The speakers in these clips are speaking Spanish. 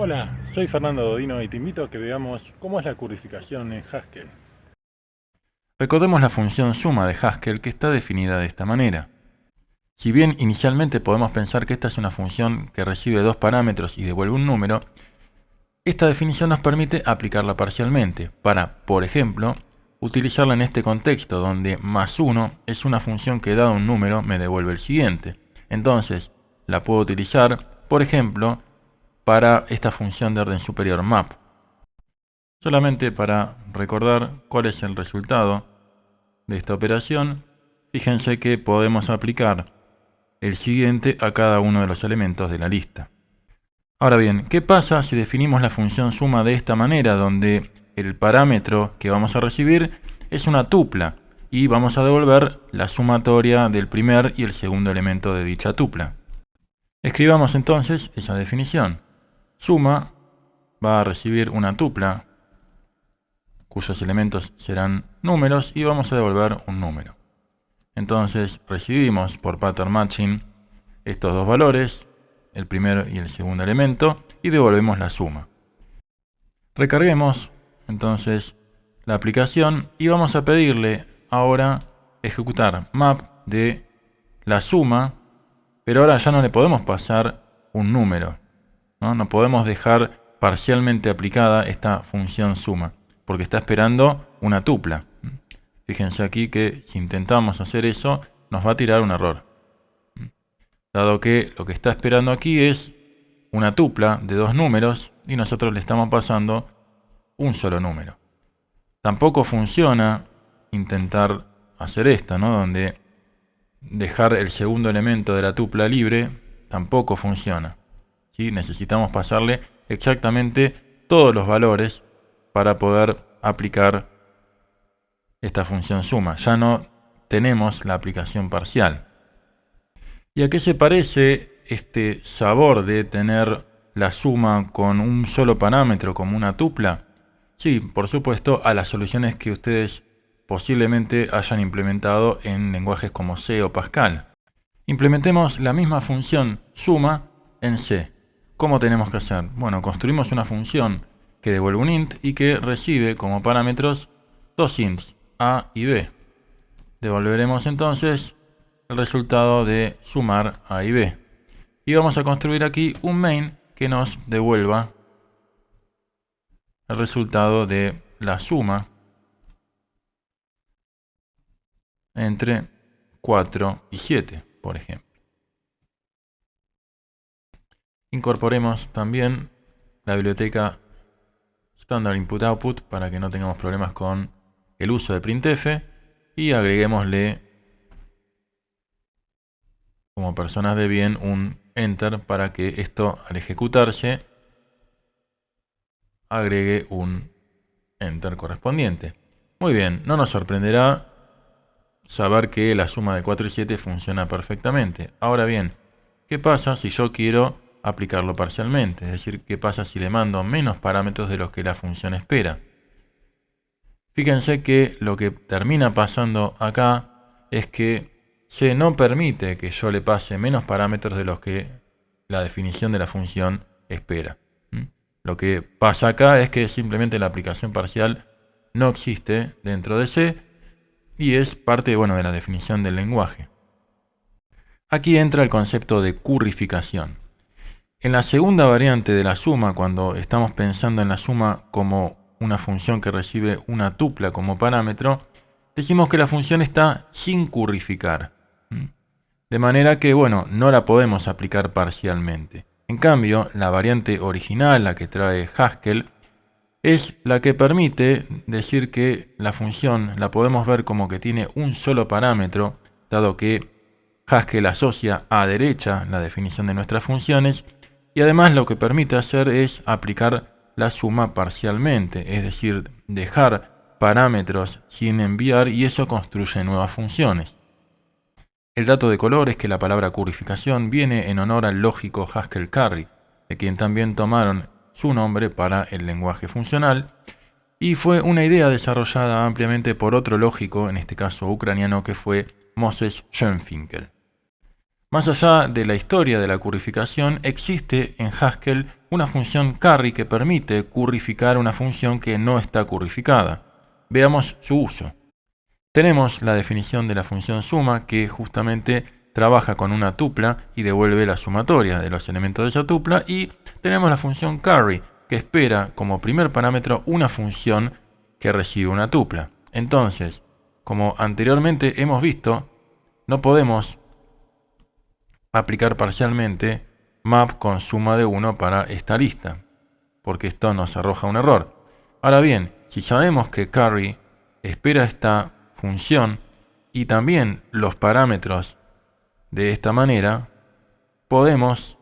Hola, soy Fernando Dodino y te invito a que veamos cómo es la currificación en Haskell. Recordemos la función suma de Haskell que está definida de esta manera. Si bien inicialmente podemos pensar que esta es una función que recibe dos parámetros y devuelve un número, esta definición nos permite aplicarla parcialmente para, por ejemplo, utilizarla en este contexto donde más 1 es una función que dado un número me devuelve el siguiente. Entonces, la puedo utilizar, por ejemplo, para esta función de orden superior map. Solamente para recordar cuál es el resultado de esta operación, fíjense que podemos aplicar el siguiente a cada uno de los elementos de la lista. Ahora bien, ¿qué pasa si definimos la función suma de esta manera, donde el parámetro que vamos a recibir es una tupla y vamos a devolver la sumatoria del primer y el segundo elemento de dicha tupla? Escribamos entonces esa definición. Suma va a recibir una tupla cuyos elementos serán números y vamos a devolver un número. Entonces recibimos por pattern matching estos dos valores, el primero y el segundo elemento, y devolvemos la suma. Recarguemos entonces la aplicación y vamos a pedirle ahora ejecutar map de la suma, pero ahora ya no le podemos pasar un número, no podemos dejar parcialmente aplicada esta función suma, porque está esperando una tupla. Fíjense aquí que si intentamos hacer eso, nos va a tirar un error, dado que lo que está esperando aquí es una tupla de dos números y nosotros le estamos pasando un solo número. Tampoco funciona intentar hacer esto, donde dejar el segundo elemento de la tupla libre tampoco funciona. ¿Sí? Necesitamos pasarle exactamente todos los valores para poder aplicar esta función suma. Ya no tenemos la aplicación parcial. ¿Y a qué se parece este sabor de tener la suma con un solo parámetro como una tupla? Sí, por supuesto, a las soluciones que ustedes posiblemente hayan implementado en lenguajes como C o Pascal. Implementemos la misma función suma en C. ¿Cómo tenemos que hacer? Bueno, construimos una función que devuelve un int y que recibe como parámetros dos ints, a y b. Devolveremos entonces el resultado de sumar a y b. Y vamos a construir aquí un main que nos devuelva el resultado de la suma entre 4 y 7, por ejemplo. Incorporemos también la biblioteca Standard Input Output para que no tengamos problemas con el uso de printf y agreguémosle como personas de bien un enter para que esto al ejecutarse agregue un enter correspondiente. Muy bien, no nos sorprenderá saber que la suma de 4 y 7 funciona perfectamente. Ahora bien, ¿qué pasa si yo quiero aplicarlo parcialmente? Es decir, ¿qué pasa si le mando menos parámetros de los que la función espera? Fíjense que lo que termina pasando acá es que C no permite que yo le pase menos parámetros de los que la definición de la función espera. Lo que pasa acá es que simplemente la aplicación parcial no existe dentro de C y es parte, de la definición del lenguaje. Aquí entra el concepto de currificación. En la segunda variante de la suma, cuando estamos pensando en la suma como una función que recibe una tupla como parámetro, decimos que la función está sin currificar. De manera que, no la podemos aplicar parcialmente. En cambio, la variante original, la que trae Haskell, es la que permite decir que la función la podemos ver como que tiene un solo parámetro, dado que Haskell asocia a derecha la definición de nuestras funciones, y además lo que permite hacer es aplicar la suma parcialmente, es decir, dejar parámetros sin enviar y eso construye nuevas funciones. El dato de color es que la palabra currificación viene en honor al lógico Haskell Curry, de quien también tomaron su nombre para el lenguaje funcional, y fue una idea desarrollada ampliamente por otro lógico, en este caso ucraniano, que fue Moses Schoenfinkel. Más allá de la historia de la currificación, existe en Haskell una función carry que permite currificar una función que no está currificada. Veamos su uso. Tenemos la definición de la función suma, que justamente trabaja con una tupla y devuelve la sumatoria de los elementos de esa tupla, y tenemos la función carry, que espera como primer parámetro una función que recibe una tupla. Entonces, como anteriormente hemos visto, no podemos aplicar parcialmente map con suma de 1 para esta lista, porque esto nos arroja un error. Ahora bien, si sabemos que carry espera esta función y también los parámetros de esta manera, podemos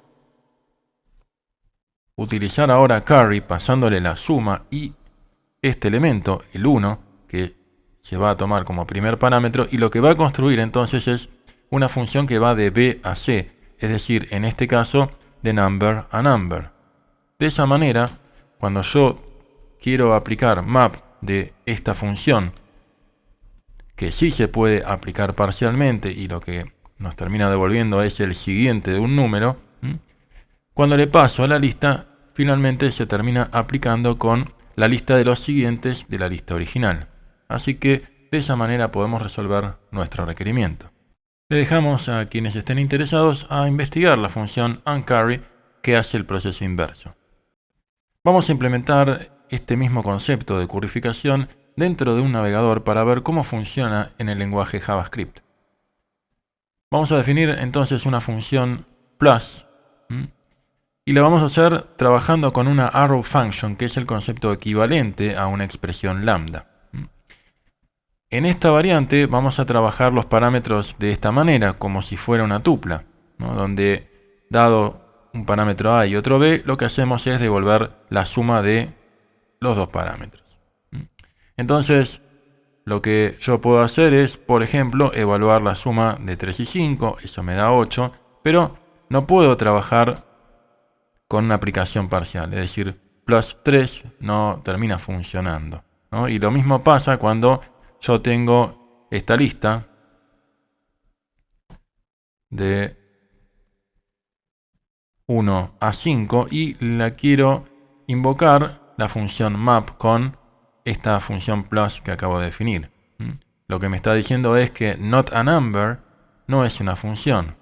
utilizar ahora carry pasándole la suma y este elemento, el 1, que se va a tomar como primer parámetro, y lo que va a construir entonces es una función que va de B a C, es decir, en este caso, de number a number. De esa manera, cuando yo quiero aplicar map de esta función, que sí se puede aplicar parcialmente y lo que nos termina devolviendo es el siguiente de un número, cuando le paso a la lista, finalmente se termina aplicando con la lista de los siguientes de la lista original. Así que de esa manera podemos resolver nuestro requerimiento. Le dejamos a quienes estén interesados a investigar la función onCarry que hace el proceso inverso. Vamos a implementar este mismo concepto de currificación dentro de un navegador para ver cómo funciona en el lenguaje JavaScript. Vamos a definir entonces una función plus y la vamos a hacer trabajando con una arrow function, que es el concepto equivalente a una expresión lambda. En esta variante vamos a trabajar los parámetros de esta manera, como si fuera una tupla, ¿no? Donde, dado un parámetro A y otro B, lo que hacemos es devolver la suma de los dos parámetros. Entonces, lo que yo puedo hacer es, por ejemplo, evaluar la suma de 3 y 5, eso me da 8, pero no puedo trabajar con una aplicación parcial, es decir, plus 3 no termina funcionando, ¿no? Y lo mismo pasa cuando yo tengo esta lista de 1 a 5 y la quiero invocar la función map con esta función plus que acabo de definir. Lo que me está diciendo es que not a number no es una función.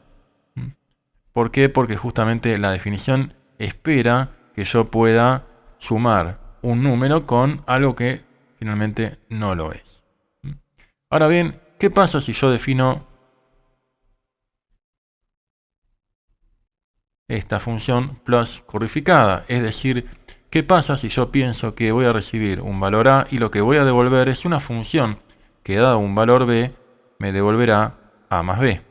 ¿Por qué? Porque justamente la definición espera que yo pueda sumar un número con algo que finalmente no lo es. Ahora bien, ¿qué pasa si yo defino esta función plus currificada? Es decir, ¿qué pasa si yo pienso que voy a recibir un valor A y lo que voy a devolver es una función que dado un valor B me devolverá A más B?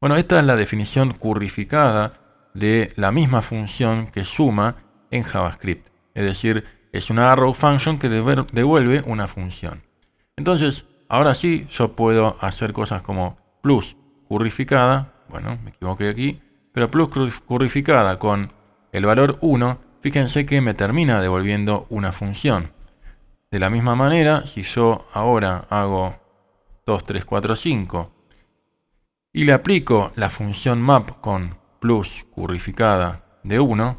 Bueno, esta es la definición currificada de la misma función que suma en JavaScript. Es decir, es una arrow function que devuelve una función. Entonces, ahora sí, yo puedo hacer cosas como plus currificada, bueno, me equivoqué aquí, pero plus currificada con el valor 1, fíjense que me termina devolviendo una función. De la misma manera, si yo ahora hago 2, 3, 4, 5 y le aplico la función map con plus currificada de 1,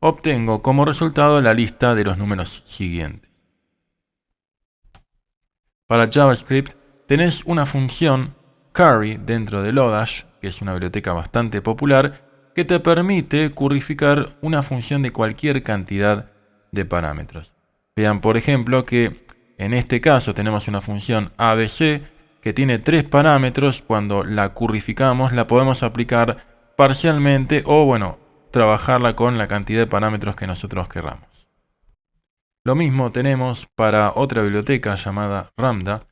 obtengo como resultado la lista de los números siguientes. Para JavaScript tenés una función carry dentro de Lodash, que es una biblioteca bastante popular, que te permite currificar una función de cualquier cantidad de parámetros. Vean, por ejemplo, que en este caso tenemos una función ABC que tiene 3 parámetros. Cuando la currificamos la podemos aplicar parcialmente o, bueno, trabajarla con la cantidad de parámetros que nosotros querramos. Lo mismo tenemos para otra biblioteca llamada Ramda,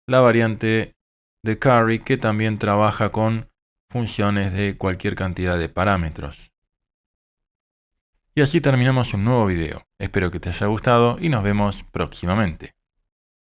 la variante de carry que también trabaja con funciones de cualquier cantidad de parámetros. Y así terminamos un nuevo video. Espero que te haya gustado y nos vemos próximamente.